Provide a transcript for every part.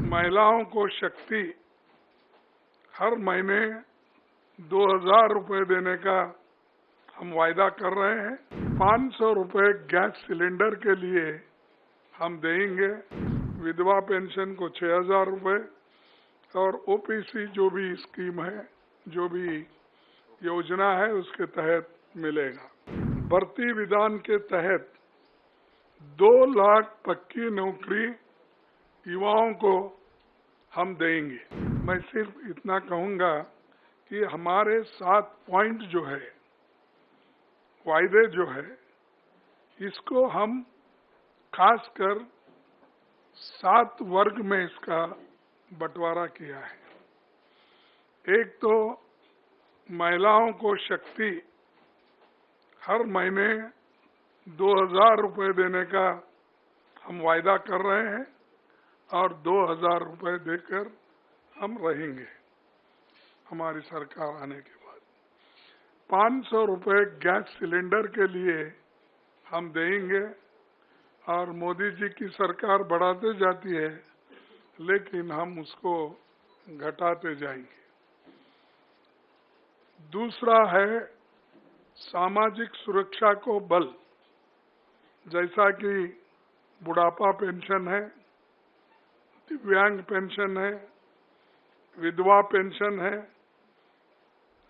महिलाओं को शक्ति हर महीने 2000 रुपये देने का हम वायदा कर रहे हैं। 500 रुपये गैस सिलेंडर के लिए हम देंगे। विधवा पेंशन को 6000 रुपये और ओपीसी जो भी स्कीम है, जो भी योजना है उसके तहत मिलेगा। भर्ती विधान के तहत 2 लाख पक्की नौकरी युवाओं को हम देंगे। मैं सिर्फ इतना कहूंगा कि हमारे 7 पॉइंट जो है, वायदे जो है, इसको हम खासकर 7 वर्ग में इसका बंटवारा किया है। एक तो महिलाओं को शक्ति हर महीने 2000 रुपये देने का हम वायदा कर रहे हैं और 2000 रुपये देकर हम रहेंगे हमारी सरकार आने के बाद। 500 रुपये गैस सिलेंडर के लिए हम देंगे और मोदी जी की सरकार बढ़ाते जाती है, लेकिन हम उसको घटाते जाएंगे। दूसरा है सामाजिक सुरक्षा को बल, जैसा कि बुढ़ापा पेंशन है, दिव्यांग पेंशन है, विधवा पेंशन है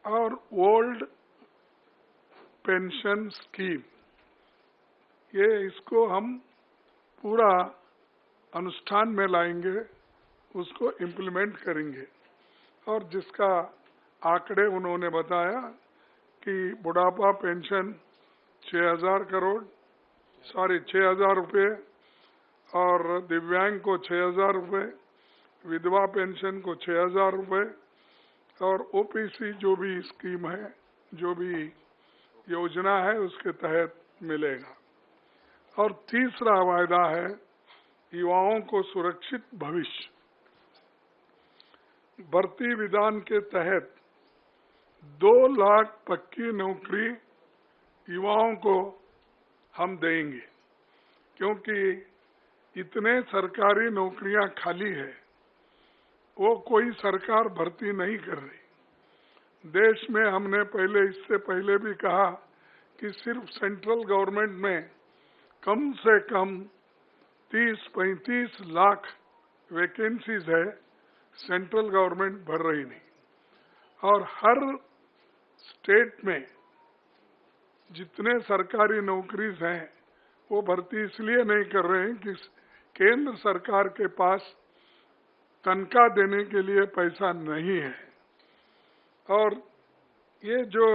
और ओल्ड पेंशन स्कीम। ये इसको हम पूरा अनुष्ठान में लाएंगे, उसको इम्प्लीमेंट करेंगे। और जिसका आंकड़े उन्होंने बताया कि बुढ़ापा पेंशन 6000 रुपये और दिव्यांग को 6000 रुपये, विधवा पेंशन को 6000 रुपये और ओपीसी जो भी स्कीम है, जो भी योजना है उसके तहत मिलेगा। और तीसरा वायदा है युवाओं को सुरक्षित भविष्य। भर्ती विधान के तहत 2 लाख पक्की नौकरी युवाओं को हम देंगे, क्योंकि इतने सरकारी नौकरियां खाली है, वो कोई सरकार भर्ती नहीं कर रही। देश में हमने इससे पहले भी कहा कि सिर्फ सेंट्रल गवर्नमेंट में कम से कम 30-35 लाख वैकेंसीज है, सेंट्रल गवर्नमेंट भर रही नहीं। और हर स्टेट में जितने सरकारी नौकरीज हैं वो भर्ती इसलिए नहीं कर रहे हैं कि केंद्र सरकार के पास तनख्वाह देने के लिए पैसा नहीं है। और ये जो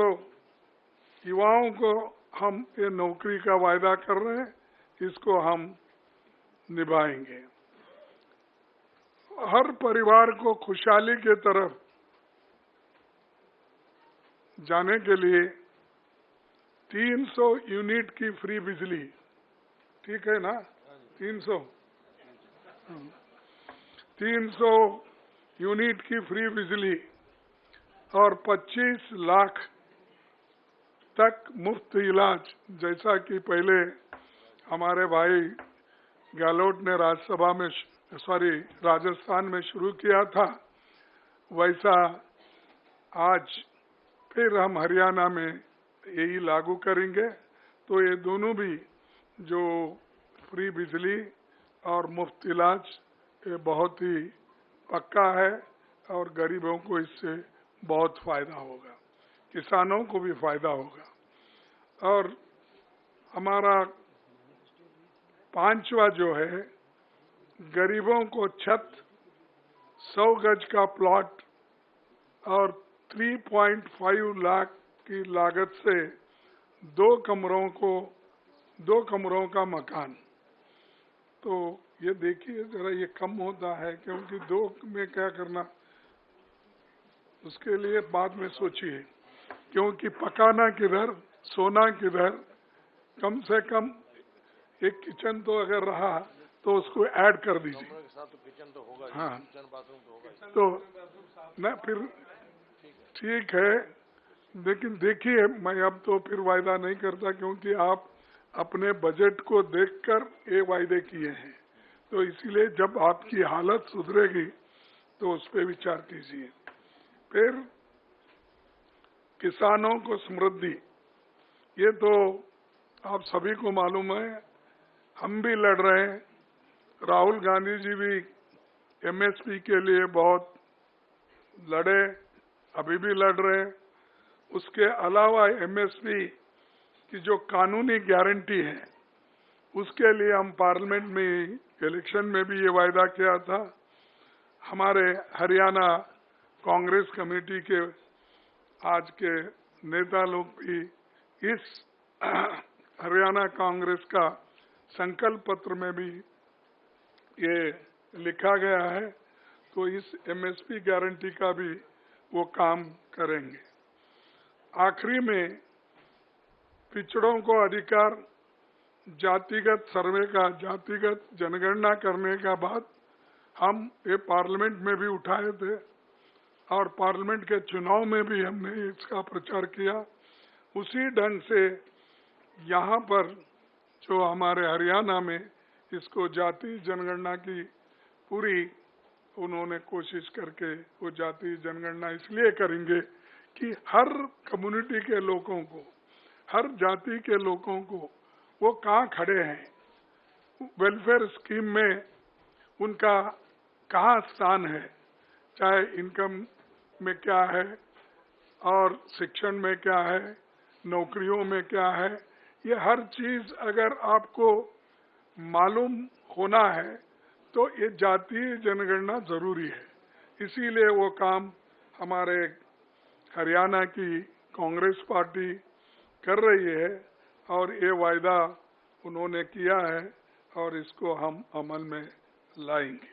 युवाओं को हम ये नौकरी का वायदा कर रहे हैं, इसको हम निभाएंगे। हर परिवार को खुशहाली के तरफ जाने के लिए 300 यूनिट की फ्री बिजली, ठीक है ना? 300 यूनिट की फ्री बिजली और 25 लाख तक मुफ्त इलाज, जैसा कि पहले हमारे भाई गहलोत ने राजस्थान में शुरू किया था, वैसा आज फिर हम हरियाणा में यही लागू करेंगे। तो ये दोनों भी जो फ्री बिजली और मुफ्त इलाज, ये बहुत ही पक्का है और गरीबों को इससे बहुत फायदा होगा, किसानों को भी फायदा होगा। और हमारा 5वां जो है, गरीबों को छत, 100 गज का प्लॉट और 3.5 लाख की लागत से 2 कमरों का मकान। तो ये देखिए जरा, ये कम होता है, क्योंकि 2 में क्या करना, उसके लिए बाद में सोचिए, क्योंकि पकाना किधर, सोना किधर। कम से कम एक किचन तो अगर रहा तो उसको ऐड कर दीजिए। हाँ, तो न फिर ठीक है, लेकिन देखिए, मैं अब तो फिर वायदा नहीं करता, क्योंकि आप अपने बजट को देखकर ये वायदे किए हैं। तो इसीलिए जब आपकी हालत सुधरेगी तो उस पर विचार कीजिए। फिर किसानों को समृद्धि, ये तो आप सभी को मालूम है, हम भी लड़ रहे हैं। राहुल गांधी जी भी एमएसपी के लिए बहुत लड़े, अभी भी लड़ रहे हैं। उसके अलावा एमएसपी की जो कानूनी गारंटी है, उसके लिए हम पार्लियामेंट में इलेक्शन में भी ये वायदा किया था। हमारे हरियाणा कांग्रेस कमेटी के आज के नेता लोग भी इस हरियाणा कांग्रेस का संकल्प पत्र में भी ये लिखा गया है, तो इस एमएसपी गारंटी का भी वो काम करेंगे। आखिरी में पिछड़ों को अधिकार, जातिगत सर्वे का, जातिगत जनगणना करने का बात हम ये पार्लियामेंट में भी उठाए थे और पार्लियामेंट के चुनाव में भी हमने इसका प्रचार किया। उसी ढंग से यहाँ पर जो हमारे हरियाणा में इसको जाति जनगणना की पूरी उन्होंने कोशिश करके वो जाति जनगणना इसलिए करेंगे कि हर कम्युनिटी के लोगों को, हर जाति के लोगों को वो कहाँ खड़े हैं, वेलफेयर स्कीम में उनका कहाँ स्थान है, चाहे इनकम में क्या है और शिक्षण में क्या है, नौकरियों में क्या है, ये हर चीज अगर आपको मालूम होना है तो ये जातीय जनगणना जरूरी है। इसीलिए वो काम हमारे हरियाणा की कांग्रेस पार्टी कर रही है और ये वायदा उन्होंने किया है और इसको हम अमल में लाएंगे।